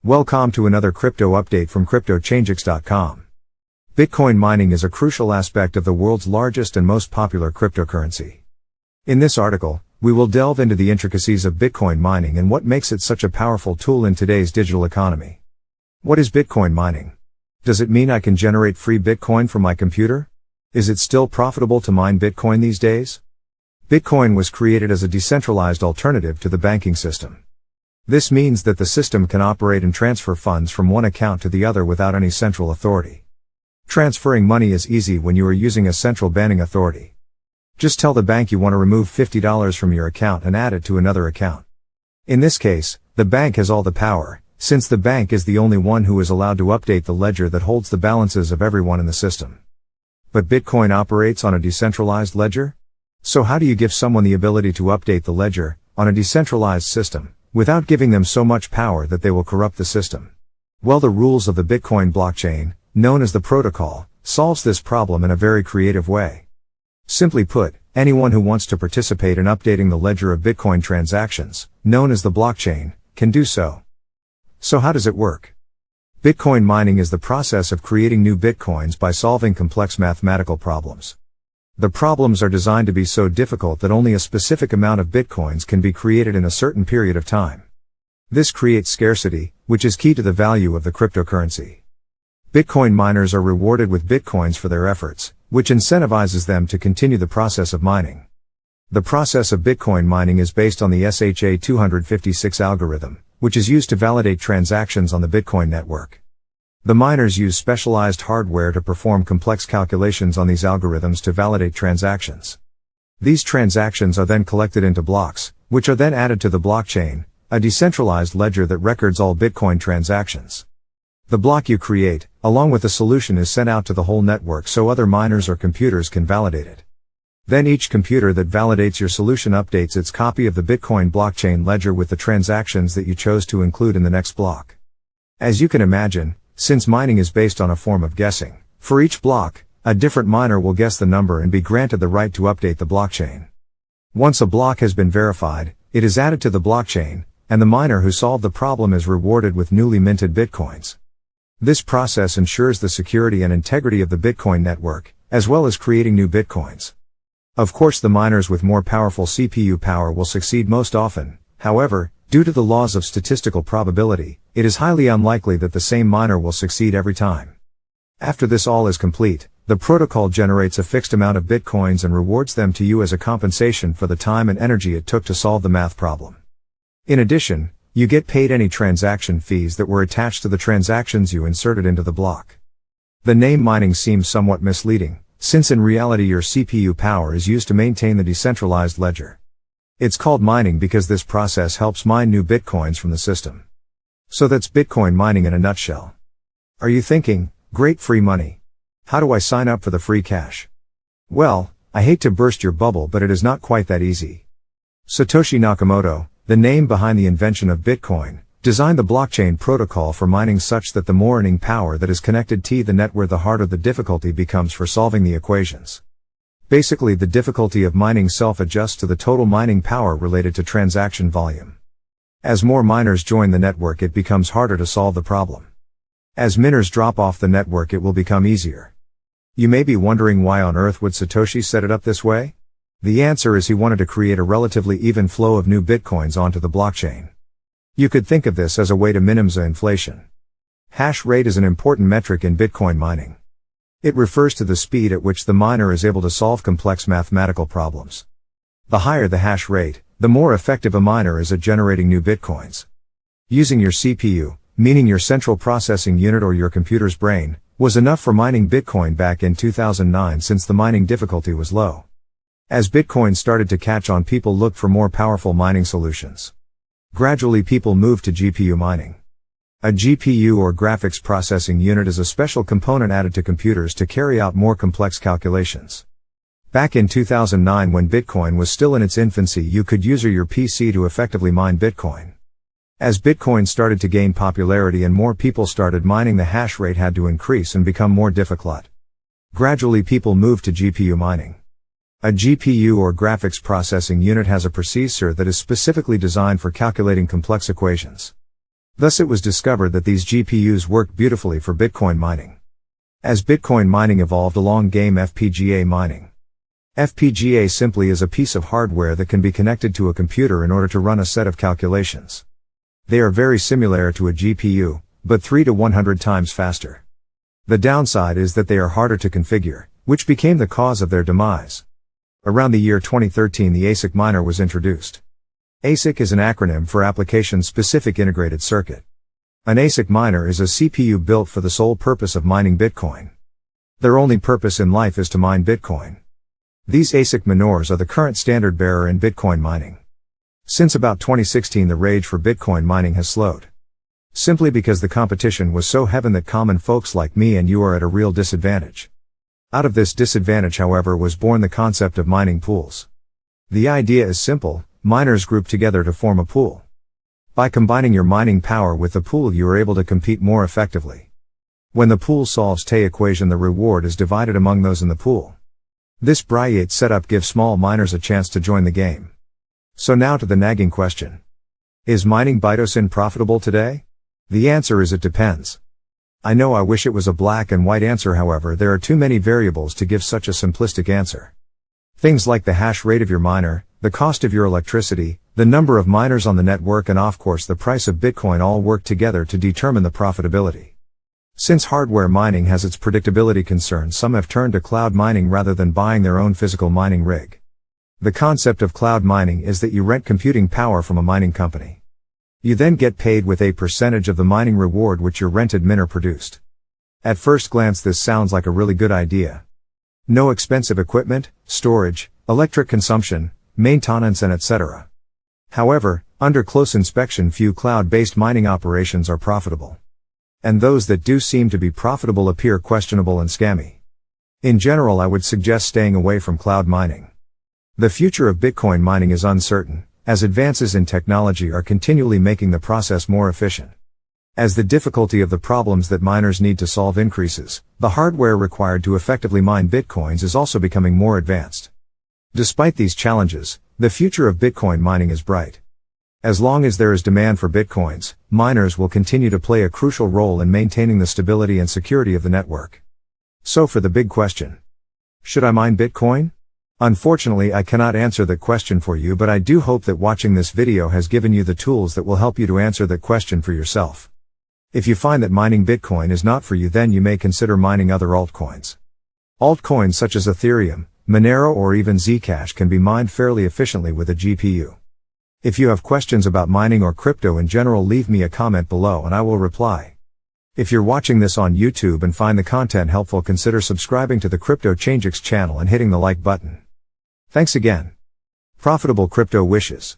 Welcome to another crypto update from cryptochangex.com. Bitcoin mining is a crucial aspect of the world's largest and most popular cryptocurrency. In this article, we will delve into the intricacies of Bitcoin mining and what makes it such a powerful tool in today's digital economy. What is Bitcoin mining? Does it mean I can generate free Bitcoin from my computer? Is it still profitable to mine Bitcoin these days? Bitcoin was created as a decentralized alternative to the banking system. This means that the system can operate and transfer funds from one account to the other without any central authority. Transferring money is easy when you are using a central banking authority. Just tell the bank you want to remove $50 from your account and add it to another account. In this case, the bank has all the power, since the bank is the only one who is allowed to update the ledger that holds the balances of everyone in the system. But Bitcoin operates on a decentralized ledger? So how do you give someone the ability to update the ledger, on a decentralized system, without giving them so much power that they will corrupt the system? Well, the rules of the Bitcoin blockchain, known as the protocol, solves this problem in a very creative way. Simply put, anyone who wants to participate in updating the ledger of Bitcoin transactions, known as the blockchain, can do so. So how does it work? Bitcoin mining is the process of creating new Bitcoins by solving complex mathematical problems. The problems are designed to be so difficult that only a specific amount of Bitcoins can be created in a certain period of time. This creates scarcity, which is key to the value of the cryptocurrency. Bitcoin miners are rewarded with Bitcoins for their efforts, which incentivizes them to continue the process of mining. The process of Bitcoin mining is based on the SHA-256 algorithm, which is used to validate transactions on the Bitcoin network. The miners use specialized hardware to perform complex calculations on these algorithms to validate transactions. These transactions are then collected into blocks, which are then added to the blockchain, a decentralized ledger that records all Bitcoin transactions. The block you create, along with the solution, is sent out to the whole network so other miners or computers can validate it. Then each computer that validates your solution updates its copy of the Bitcoin blockchain ledger with the transactions that you chose to include in the next block. As you can imagine, since mining is based on a form of guessing, for each block, a different miner will guess the number and be granted the right to update the blockchain. Once a block has been verified, it is added to the blockchain, and the miner who solved the problem is rewarded with newly minted Bitcoins. This process ensures the security and integrity of the Bitcoin network, as well as creating new Bitcoins. Of course, the miners with more powerful CPU power will succeed most often. However, due to the laws of statistical probability, it is highly unlikely that the same miner will succeed every time. After this all is complete, the protocol generates a fixed amount of Bitcoins and rewards them to you as a compensation for the time and energy it took to solve the math problem. In addition, you get paid any transaction fees that were attached to the transactions you inserted into the block. The name mining seems somewhat misleading, since in reality your CPU power is used to maintain the decentralized ledger. It's called mining because this process helps mine new Bitcoins from the system. So that's Bitcoin mining in a nutshell. Are you thinking, great, free money? How do I sign up for the free cash? Well, I hate to burst your bubble, but it is not quite that easy. Satoshi Nakamoto, the name behind the invention of Bitcoin, designed the blockchain protocol for mining such that the more earning power that is connected to the network, the harder the difficulty becomes for solving the equations. Basically, the difficulty of mining self-adjusts to the total mining power related to transaction volume. As more miners join the network, it becomes harder to solve the problem. As miners drop off the network, it will become easier. You may be wondering, why on earth would Satoshi set it up this way? The answer is he wanted to create a relatively even flow of new Bitcoins onto the blockchain. You could think of this as a way to minimize inflation. Hash rate is an important metric in Bitcoin mining. It refers to the speed at which the miner is able to solve complex mathematical problems. The higher the hash rate, the more effective a miner is at generating new Bitcoins. Using your CPU, meaning your central processing unit or your computer's brain, was enough for mining Bitcoin back in 2009, since the mining difficulty was low. As Bitcoin started to catch on, people looked for more powerful mining solutions. Gradually, people moved to GPU mining. A GPU, or graphics processing unit, is a special component added to computers to carry out more complex calculations. Back in 2009, when Bitcoin was still in its infancy, you could use your PC to effectively mine Bitcoin. As Bitcoin started to gain popularity and more people started mining, the hash rate had to increase and become more difficult. Gradually, people moved to GPU mining. A GPU, or graphics processing unit, has a processor that is specifically designed for calculating complex equations. Thus it was discovered that these GPUs worked beautifully for Bitcoin mining. As Bitcoin mining evolved along came FPGA mining. FPGA simply is a piece of hardware that can be connected to a computer in order to run a set of calculations. They are very similar to a GPU, but 3 to 100 times faster. The downside is that they are harder to configure, which became the cause of their demise. Around the year 2013 the ASIC miner was introduced. ASIC is an acronym for Application-Specific Integrated Circuit. An ASIC miner is a CPU built for the sole purpose of mining Bitcoin. Their only purpose in life is to mine Bitcoin. These ASIC miners are the current standard bearer in Bitcoin mining. Since about 2016 the rage for Bitcoin mining has slowed. Simply because the competition was so heavy that common folks like me and you are at a real disadvantage. Out of this disadvantage, however, was born the concept of mining pools. The idea is simple: miners group together to form a pool. By combining your mining power with the pool you are able to compete more effectively. When the pool solves the equation, the reward is divided among those in the pool. This brilliant setup gives small miners a chance to join the game. So now to the nagging question. Is mining Bitcoin profitable today? The answer is it depends. I know I wish it was a black and white answer, however there are too many variables to give such a simplistic answer. Things like the hash rate of your miner, the cost of your electricity, the number of miners on the network, and of course the price of Bitcoin all work together to determine the profitability. Since hardware mining has its predictability concerns, some have turned to cloud mining rather than buying their own physical mining rig. The concept of cloud mining is that you rent computing power from a mining company. You then get paid with a percentage of the mining reward which your rented miner produced. At first glance this sounds like a really good idea. No expensive equipment, storage, electric consumption, maintenance and etc. However, under close inspection few cloud-based mining operations are profitable. And those that do seem to be profitable appear questionable and scammy. In general I would suggest staying away from cloud mining. The future of Bitcoin mining is uncertain, as advances in technology are continually making the process more efficient. As the difficulty of the problems that miners need to solve increases, the hardware required to effectively mine Bitcoins is also becoming more advanced. Despite these challenges, the future of Bitcoin mining is bright. As long as there is demand for Bitcoins, miners will continue to play a crucial role in maintaining the stability and security of the network. So for the big question. Should I mine Bitcoin? Unfortunately I cannot answer that question for you, but I do hope that watching this video has given you the tools that will help you to answer that question for yourself. If you find that mining Bitcoin is not for you, then you may consider mining other altcoins. Altcoins such as Ethereum, Monero or even Zcash can be mined fairly efficiently with a GPU. If you have questions about mining or crypto in general, leave me a comment below and I will reply. If you're watching this on YouTube and find the content helpful, consider subscribing to the cryptocurrencies channel and hitting the like button. Thanks again. Profitable crypto wishes.